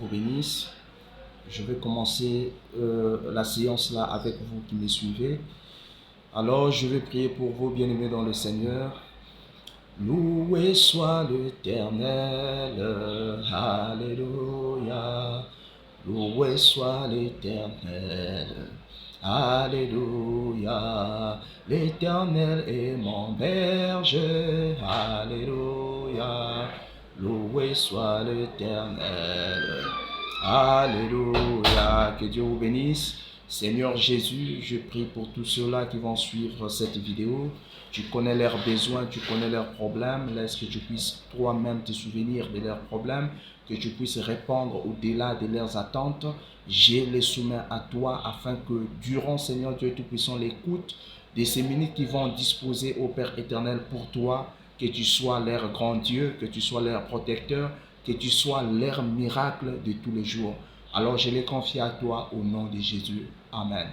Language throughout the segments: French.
vous bénisse. Je vais commencer la séance là avec vous qui me suivez. Alors je vais prier pour vous, bien-aimés dans le Seigneur. Loué soit l'Éternel, alléluia. Loué soit l'Éternel, alléluia. L'Éternel est mon berger, alléluia. Loué soit l'Éternel, alléluia. Que Dieu vous bénisse. Seigneur Jésus, je prie pour tous ceux-là qui vont suivre cette vidéo. Tu connais leurs besoins, tu connais leurs problèmes. Laisse que tu puisses toi-même te souvenir de leurs problèmes, que tu puisses répondre au-delà de leurs attentes. Je les soumets à toi afin que durant, Seigneur Dieu Tout-Puissant, l'écoute de ces minutes qui vont disposer au Père éternel pour toi, que tu sois leur grand Dieu, que tu sois leur protecteur, que tu sois leur miracle de tous les jours. Alors je les confie à toi au nom de Jésus. Amen.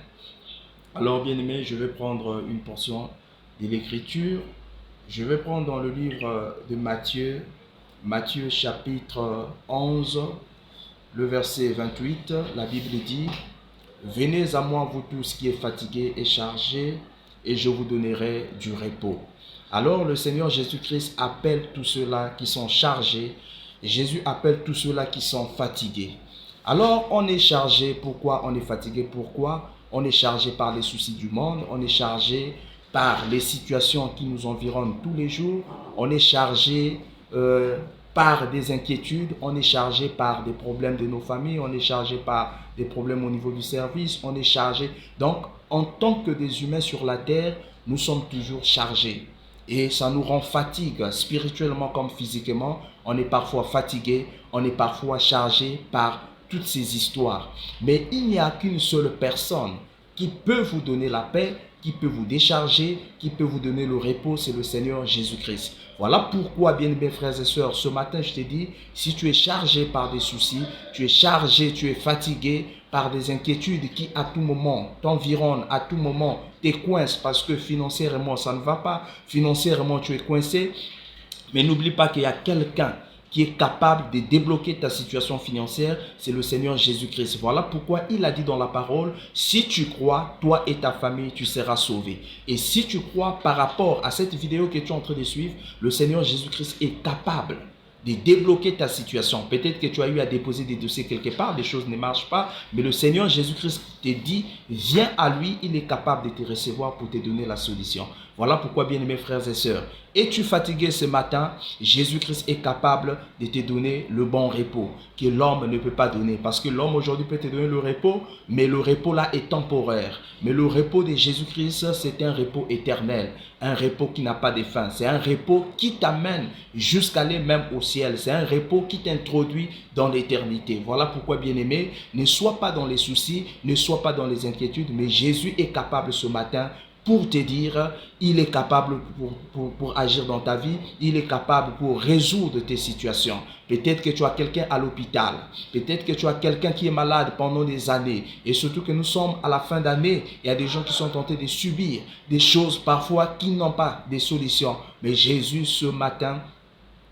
Alors bien-aimés, je vais prendre une portion de l'écriture. Je vais prendre dans le livre de Matthieu, Matthieu chapitre 11, le verset 28. La Bible dit: Venez à moi vous tous qui êtes fatigués et chargés, et je vous donnerai du repos. Alors le Seigneur Jésus-Christ appelle tous ceux-là qui sont chargés. Jésus appelle tous ceux-là qui sont fatigués. Alors on est chargé. Pourquoi on est fatigué? Pourquoi on est chargé? Par les soucis du monde, on est chargé par les situations qui nous environnent tous les jours, on est chargé par des inquiétudes, on est chargé par des problèmes de nos familles, on est chargé par des problèmes au niveau du service, on est chargé. Donc, en tant que des humains sur la terre, nous sommes toujours chargés. Et ça nous rend fatigués, spirituellement comme physiquement. On est parfois fatigué, on est parfois chargé par toutes ces histoires. Mais il n'y a qu'une seule personne qui peut vous donner la paix, qui peut vous décharger, qui peut vous donner le repos, c'est le Seigneur Jésus-Christ. Voilà pourquoi, bien-aimés frères et sœurs, ce matin, je te dis, si tu es chargé par des soucis, tu es chargé, tu es fatigué par des inquiétudes qui, à tout moment, t'environnent, à tout moment, te coincent parce que financièrement, ça ne va pas, financièrement, tu es coincé, mais n'oublie pas qu'il y a quelqu'un qui est capable de débloquer ta situation financière, c'est le Seigneur Jésus-Christ. Voilà pourquoi il a dit dans la parole, si tu crois, toi et ta famille, tu seras sauvé. Et si tu crois par rapport à cette vidéo que tu es en train de suivre, le Seigneur Jésus-Christ est capable de débloquer ta situation. Peut-être que tu as eu à déposer des dossiers quelque part, des choses ne marchent pas, mais le Seigneur Jésus-Christ te dit, viens à lui, il est capable de te recevoir pour te donner la solution. Voilà pourquoi, bien-aimés frères et sœurs, es-tu fatigué ce matin? Jésus-Christ est capable de te donner le bon repos que l'homme ne peut pas donner. Parce que l'homme aujourd'hui peut te donner le repos, mais le repos là est temporaire. Mais le repos de Jésus-Christ, c'est un repos éternel, un repos qui n'a pas de fin. C'est un repos qui t'amène jusqu'à aller même au ciel. C'est un repos qui t'introduit dans l'éternité. Voilà pourquoi, bien-aimé, ne sois pas dans les soucis, ne sois pas dans les inquiétudes, mais Jésus est capable ce matin pour te dire, il est capable pour agir dans ta vie, il est capable pour résoudre tes situations. Peut-être que tu as quelqu'un à l'hôpital, peut-être que tu as quelqu'un qui est malade pendant des années, et surtout que nous sommes à la fin d'année, il y a des gens qui sont tentés de subir des choses parfois qui n'ont pas de solution. Mais Jésus ce matin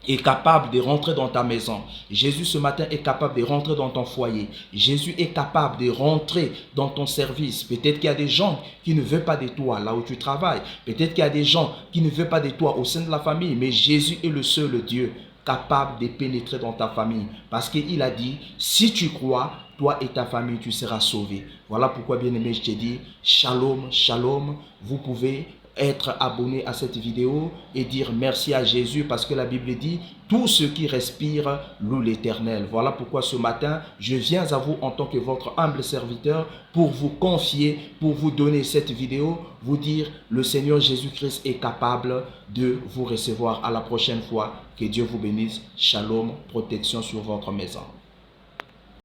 est capable de rentrer dans ta maison. Jésus ce matin est capable de rentrer dans ton foyer. Jésus est capable de rentrer dans ton service. Peut-être qu'il y a des gens qui ne veulent pas de toi là où tu travailles. Peut-être qu'il y a des gens qui ne veulent pas de toi au sein de la famille. Mais Jésus est le seul Dieu capable de pénétrer dans ta famille. Parce qu'il a dit, si tu crois, toi et ta famille, tu seras sauvé. Voilà pourquoi, bien-aimé, je te dis, shalom, shalom. Vous pouvez être abonné à cette vidéo et dire merci à Jésus parce que la Bible dit tout ce qui respire loue l'Éternel. Voilà pourquoi ce matin je viens à vous en tant que votre humble serviteur pour vous confier, pour vous donner cette vidéo, vous dire le Seigneur Jésus-Christ est capable de vous recevoir. À la prochaine fois, que Dieu vous bénisse. Shalom, protection sur votre maison.